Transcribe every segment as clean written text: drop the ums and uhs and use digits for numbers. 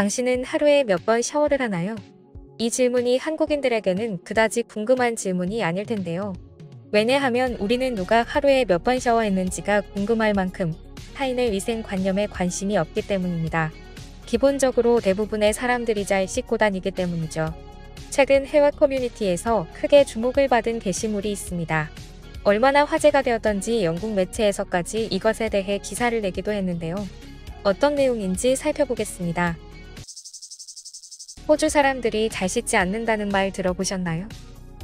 당신은 하루에 몇 번 샤워를 하나요? 이 질문이 한국인들에게는 그다지 궁금한 질문이 아닐 텐데요. 왜냐하면 우리는 누가 하루에 몇 번 샤워했는지가 궁금할 만큼 타인의 위생관념에 관심이 없기 때문입니다. 기본적으로 대부분의 사람들이 잘 씻고 다니기 때문이죠. 최근 해외 커뮤니티에서 크게 주목을 받은 게시물이 있습니다. 얼마나 화제가 되었던지 영국 매체에서까지 이것에 대해 기사를 내기도 했는데요. 어떤 내용인지 살펴보겠습니다. 호주 사람들이 잘 씻지 않는다는 말 들어보셨나요?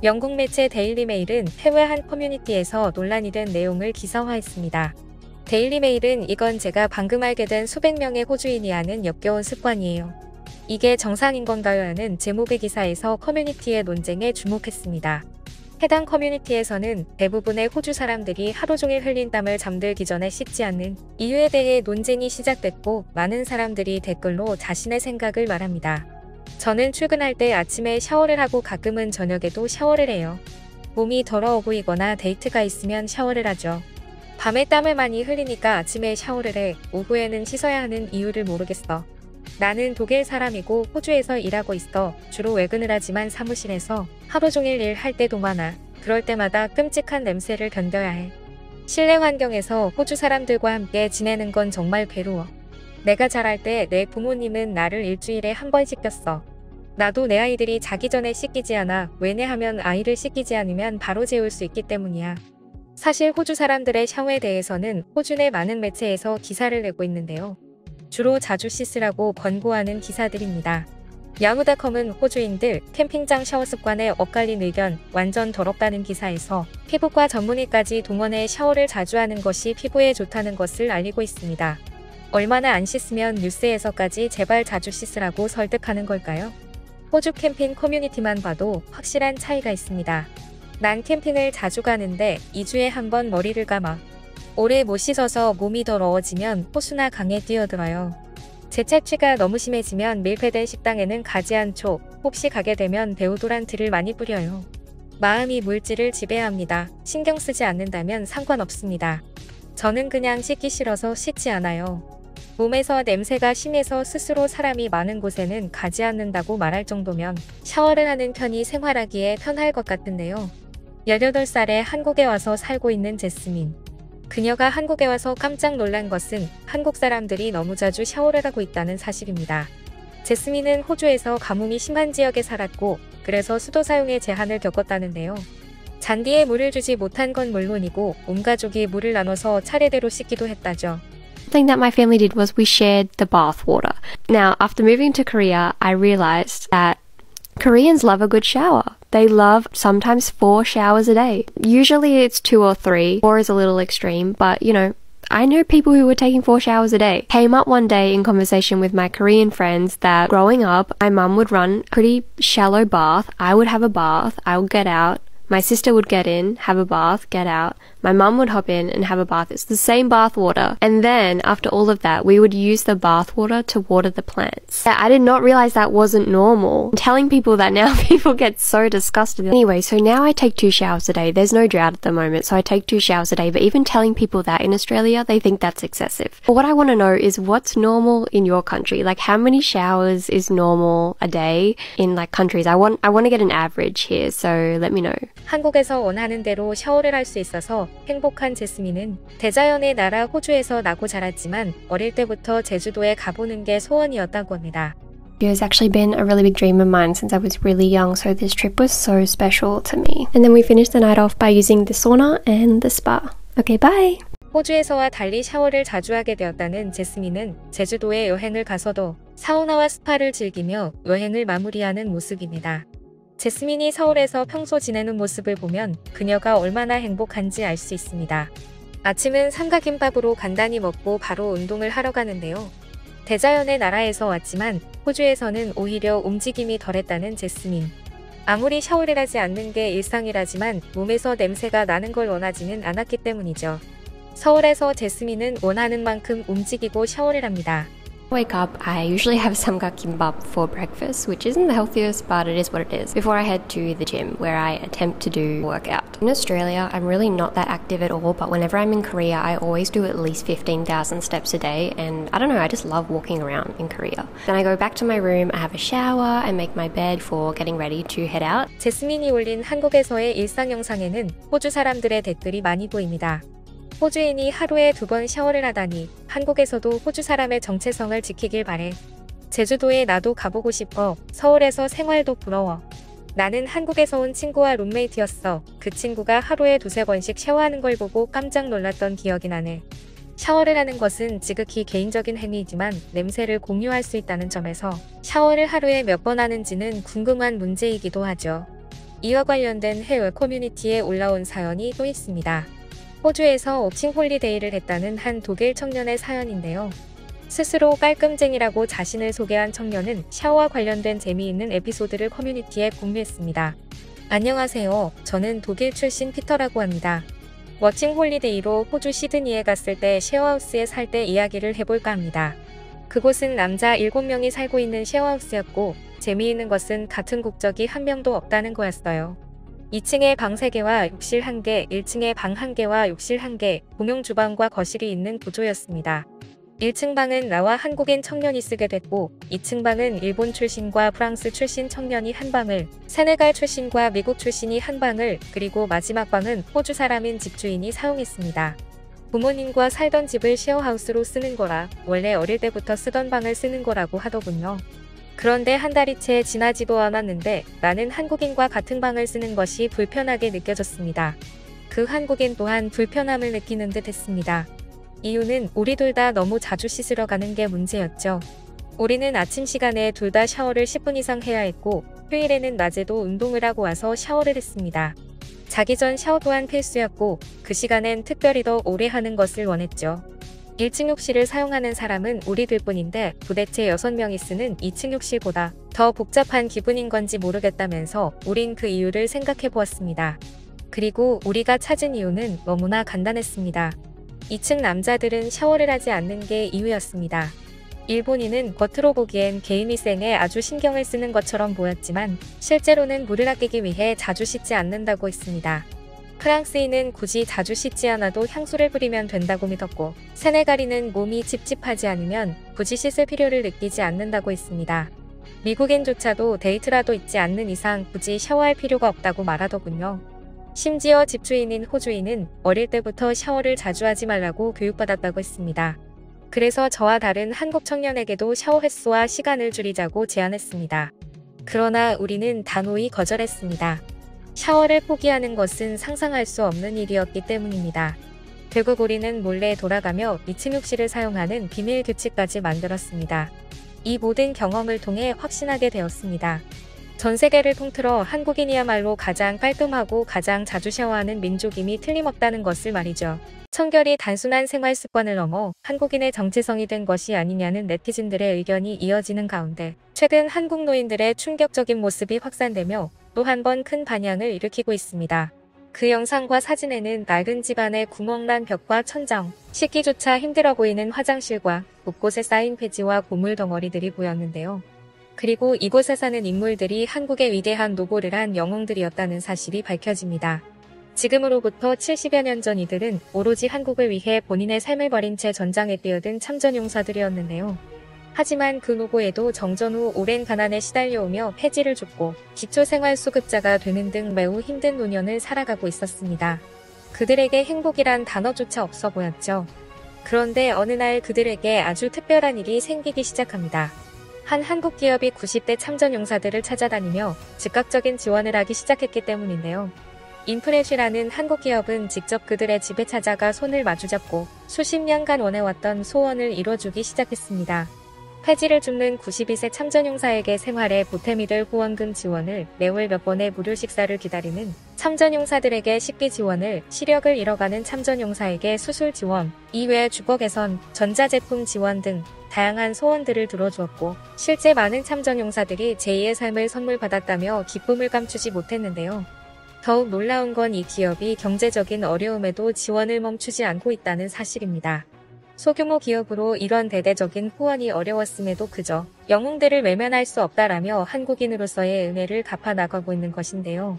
영국 매체 데일리 메일은 해외 한 커뮤니티에서 논란이 된 내용을 기사화했습니다. 데일리 메일은 이건 제가 방금 알게 된 수백 명의 호주인이 하는 역겨운 습관이에요. 이게 정상인 건가요? 라는 제목의 기사에서 커뮤니티의 논쟁에 주목했습니다. 해당 커뮤니티에서는 대부분의 호주 사람들이 하루 종일 흘린 땀을 잠들기 전에 씻지 않는 이유에 대해 논쟁이 시작됐고 많은 사람들이 댓글로 자신의 생각을 말합니다. 저는 출근할 때 아침에 샤워를 하고 가끔은 저녁에도 샤워를 해요. 몸이 더러워 보이거나 데이트가 있으면 샤워를 하죠. 밤에 땀을 많이 흘리니까 아침에 샤워를 해. 오후에는 씻어야 하는 이유를 모르겠어. 나는 독일 사람이고 호주에서 일하고 있어. 주로 외근을 하지만 사무실에서 하루 종일 일할 때도 많아. 그럴 때마다 끔찍한 냄새를 견뎌야 해. 실내 환경에서 호주 사람들과 함께 지내는 건 정말 괴로워. 내가 자랄 때 내 부모님은 나를 일주일에 한 번 씻겼어. 나도 내 아이들이 자기 전에 씻기지 않아. 왜냐하면 아이를 씻기지 않으면 바로 재울 수 있기 때문이야. 사실 호주 사람들의 샤워에 대해서는 호주 내 많은 매체에서 기사를 내고 있는데요. 주로 자주 씻으라고 권고하는 기사들입니다. 야후닷컴은 호주인들 캠핑장 샤워 습관에 엇갈린 의견, 완전 더럽다는 기사에서 피부과 전문의까지 동원해 샤워를 자주 하는 것이 피부에 좋다는 것을 알리고 있습니다. 얼마나 안 씻으면 뉴스에서까지 제발 자주 씻으라고 설득하는 걸까요? 호주 캠핑 커뮤니티만 봐도 확실한 차이가 있습니다. 난 캠핑을 자주 가는데 2주에 한 번 머리를 감아. 오래 못 씻어서 몸이 더러워지면 호수나 강에 뛰어들어요. 제 채취가 너무 심해지면 밀폐된 식당에는 가지 않죠. 혹시 가게 되면 데오도란트를 많이 뿌려요. 마음이 물질을 지배합니다. 신경 쓰지 않는다면 상관없습니다. 저는 그냥 씻기 싫어서 씻지 않아요. 몸에서 냄새가 심해서 스스로 사람이 많은 곳에는 가지 않는다고 말할 정도면 샤워를 하는 편이 생활하기에 편할 것 같은데요. 18살에 한국에 와서 살고 있는 제스민. 그녀가 한국에 와서 깜짝 놀란 것은 한국 사람들이 너무 자주 샤워를 하고 있다는 사실입니다. 제스민은 호주에서 가뭄이 심한 지역에 살았고 그래서 수도 사용에 제한을 겪었다는데요. 잔디에 물을 주지 못한 건 물론이고 온 가족이 물을 나눠서 차례대로 씻기도 했다죠. Thing that my family did was we shared the bath water. Now, after moving to Korea, I realized that Koreans love a good shower. They love sometimes 4 showers a day. Usually it's 2 or 3. 4 is a little extreme, but I know people who were taking 4 showers a day. Came up one day in conversation with my Korean friends that growing up, my mum would run a pretty shallow bath. I would have a bath. I would get out. My sister would get in, have a bath, get out. My mum would hop in and have a bath. It's the same bath water. And then, after all of that, we would use the bath water to water the plants. I did not realize that wasn't normal. Telling people that now, people get so disgusted. Anyway, so now I take 2 showers a day. There's no drought at the moment, so I take 2 showers a day. But even telling people that in Australia, they think that's excessive. But what I want to know is what's normal in your country? Like, how many showers is normal a day in, countries? I want to get an average here, so let me know. 한국에서 원하는 대로 샤워를 할 수 있어서 행복한 제스민은 대자연의 나라 호주에서 나고 자랐지만 어릴 때부터 제주도에 가보는 게 소원이었다고 합니다. It has actually been a really big dream of mine since I was really young, so this trip was so special to me. And then we finished the night off by using the sauna and the spa. Okay, bye! 호주에서와 달리 샤워를 자주 하게 되었다는 제스민은 제주도에 여행을 가서도 사우나와 스파를 즐기며 여행을 마무리하는 모습입니다. 제스민이 서울에서 평소 지내는 모습을 보면 그녀가 얼마나 행복한지 알 수 있습니다. 아침은 삼각김밥으로 간단히 먹고 바로 운동을 하러 가는데요. 대자연의 나라에서 왔지만 호주에서는 오히려 움직임이 덜했다는 제스민. 아무리 샤워를 하지 않는 게 일상이라지만 몸에서 냄새가 나는 걸 원하지는 않았기 때문이죠. 서울에서 제스민은 원하는 만큼 움직이고 샤워를 합니다. Wake up, I usually have samgak kimbap for breakfast, which isn't the healthiest, but it is what it is, before I head to the gym, where I attempt to do workout. In Australia, I'm really not that active at all, but whenever I'm in Korea, I always do at least 15,000 steps a day, and I don't know, I just love walking around in Korea. Then I go back to my room, I have a shower, and make my bed for getting ready to head out. 제스민이 올린 한국에서의 일상 영상에는 호주 사람들의 댓글이 많이 보입니다. 호주인이 하루에 2번 샤워를 하다니 한국에서도 호주 사람의 정체성을 지키길 바래. 제주도에 나도 가보고 싶어. 서울에서 생활도 부러워. 나는 한국에서 온 친구와 룸메이트였어. 그 친구가 하루에 2~3번씩 샤워하는 걸 보고 깜짝 놀랐던 기억이 나네. 샤워를 하는 것은 지극히 개인적인 행위이지만 냄새를 공유할 수 있다는 점에서 샤워를 하루에 몇 번 하는지는 궁금한 문제이기도 하죠. 이와 관련된 해외 커뮤니티에 올라온 사연이 또 있습니다. 호주에서 워킹 홀리데이를 했다는 한 독일 청년의 사연인데요. 스스로 깔끔쟁이라고 자신을 소개한 청년은 샤워와 관련된 재미있는 에피소드를 커뮤니티에 공유했습니다. 안녕하세요. 저는 독일 출신 피터라고 합니다. 워킹 홀리데이로 호주 시드니에 갔을 때 쉐어하우스에 살 때 이야기를 해볼까 합니다. 그곳은 남자 7명이 살고 있는 쉐어하우스였고 재미있는 것은 같은 국적이 한 명도 없다는 거였어요. 2층에 방 3개와 욕실 1개, 1층에 방 1개와 욕실 1개, 공용 주방과 거실이 있는 구조였습니다. 1층 방은 나와 한국인 청년이 쓰게 됐고 2층 방은 일본 출신과 프랑스 출신 청년이 한 방을, 세네갈 출신과 미국 출신이 한 방을, 그리고 마지막 방은 호주 사람인 집주인이 사용했습니다. 부모님과 살던 집을 쉐어하우스로 쓰는 거라 원래 어릴 때부터 쓰던 방을 쓰는 거라고 하더군요. 그런데 한 달이 채 지나지도 않았는데 나는 한국인과 같은 방을 쓰는 것이 불편하게 느껴졌습니다. 그 한국인 또한 불편함을 느끼는 듯 했습니다. 이유는 우리 둘 다 너무 자주 씻으러 가는 게 문제였죠. 우리는 아침 시간에 둘 다 샤워를 10분 이상 해야 했고 휴일에는 낮에도 운동을 하고 와서 샤워를 했습니다. 자기 전 샤워 또한 필수였고 그 시간엔 특별히 더 오래 하는 것을 원했죠. 1층 욕실을 사용하는 사람은 우리 둘뿐인데 도대체 6명이 쓰는 2층 욕실보다 더 복잡한 기분인 건지 모르겠다면서 우린 그 이유를 생각해 보았습니다. 그리고 우리가 찾은 이유는 너무나 간단했습니다. 2층 남자들은 샤워를 하지 않는 게 이유였습니다. 일본인은 겉으로 보기엔 개인위생에 아주 신경을 쓰는 것처럼 보였지만 실제로는 물을 아끼기 위해 자주 씻지 않는다고 했습니다. 프랑스인은 굳이 자주 씻지 않아도 향수를 뿌리면 된다고 믿었고 세네갈인은 몸이 찝찝하지 않으면 굳이 씻을 필요를 느끼지 않는다고 했습니다. 미국인조차도 데이트라도 있지 않는 이상 굳이 샤워할 필요가 없다고 말하더군요. 심지어 집주인인 호주인은 어릴 때부터 샤워를 자주 하지 말라고 교육받았다고 했습니다. 그래서 저와 다른 한국 청년에게도 샤워 횟수와 시간을 줄이자고 제안했습니다. 그러나 우리는 단호히 거절했습니다. 샤워를 포기하는 것은 상상할 수 없는 일이었기 때문입니다. 결국 우리는 몰래 돌아가며 2층 욕실을 사용하는 비밀 규칙까지 만들었습니다. 이 모든 경험을 통해 확신하게 되었습니다. 전 세계를 통틀어 한국인이야말로 가장 깔끔하고 가장 자주 샤워하는 민족임이 틀림없다는 것을 말이죠. 청결이 단순한 생활 습관을 넘어 한국인의 정체성이 된 것이 아니냐는 네티즌들의 의견이 이어지는 가운데 최근 한국 노인들의 충격적인 모습이 확산되며 또 한 번 큰 반향을 일으키고 있습니다. 그 영상과 사진에는 낡은 집안의 구멍난 벽과 천장, 씻기조차 힘들어 보이는 화장실과 곳곳에 쌓인 폐지와 고물 덩어리들이 보였는데요. 그리고 이곳에 사는 인물들이 한국의 위대한 노고를 한 영웅들이었다는 사실이 밝혀집니다. 지금으로부터 70여 년 전 이들은 오로지 한국을 위해 본인의 삶을 버린 채 전장에 뛰어든 참전용사들이었는데요. 하지만 그 노고에도 정전 후 오랜 가난에 시달려오며 폐지를 줍고 기초생활수급자가 되는 등 매우 힘든 노년을 살아가고 있었습니다. 그들에게 행복이란 단어조차 없어 보였죠. 그런데 어느 날 그들에게 아주 특별한 일이 생기기 시작합니다. 한 한국 기업이 90대 참전용사들을 찾아다니며 즉각적인 지원을 하기 시작했기 때문인데요. 인프레쉬라는 한국 기업은 직접 그들의 집에 찾아가 손을 마주잡고 수십 년간 원해왔던 소원을 이뤄주기 시작했습니다. 폐지를 줍는 92세 참전용사에게 생활에 보탬이 될 후원금 지원을, 매월 몇 번의 무료 식사를 기다리는 참전용사들에게 식비 지원을, 시력을 잃어가는 참전용사에게 수술 지원, 이외 주거 개선, 전자제품 지원 등 다양한 소원들을 들어주었고 실제 많은 참전용사들이 제2의 삶을 선물 받았다며 기쁨을 감추지 못했는데요. 더욱 놀라운 건 이 기업이 경제적인 어려움에도 지원을 멈추지 않고 있다는 사실입니다. 소규모 기업으로 이런 대대적인 후원이 어려웠음에도 그저 영웅들을 외면할 수 없다라며 한국인으로서의 은혜를 갚아 나가고 있는 것인데요.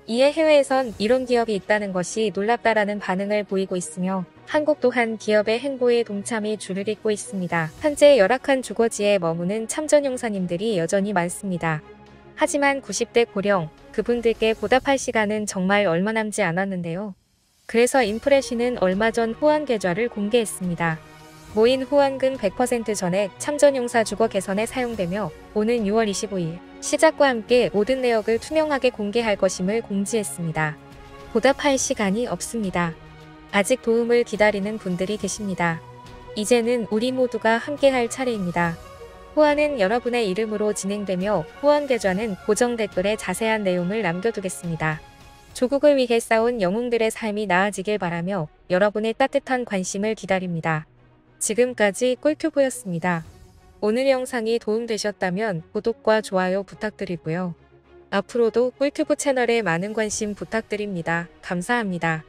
이에 해외에선 이런 기업이 있다는 것이 놀랍다라는 반응을 보이고 있으며 한국 또한 기업의 행보에 동참이 줄을 잇고 있습니다. 현재 열악한 주거지에 머무는 참전용사님들이 여전히 많습니다. 하지만 90대 고령, 그분들께 보답할 시간은 정말 얼마 남지 않았는데요. 그래서 인프레시는 얼마 전 후원 계좌를 공개했습니다. 모인 후원금 100% 전액 참전용사 주거 개선에 사용되며 오는 6월 25일 시작과 함께 모든 내역을 투명하게 공개할 것임을 공지했습니다. 보답할 시간이 없습니다. 아직 도움을 기다리는 분들이 계십니다. 이제는 우리 모두가 함께할 차례입니다. 후원은 여러분의 이름으로 진행되며 후원 계좌는 고정 댓글에 자세한 내용을 남겨두겠습니다. 조국을 위해 싸운 영웅들의 삶이 나아지길 바라며 여러분의 따뜻한 관심을 기다립니다. 지금까지 꿀튜브였습니다. 오늘 영상이 도움되셨다면 구독과 좋아요 부탁드리고요. 앞으로도 꿀튜브 채널에 많은 관심 부탁드립니다. 감사합니다.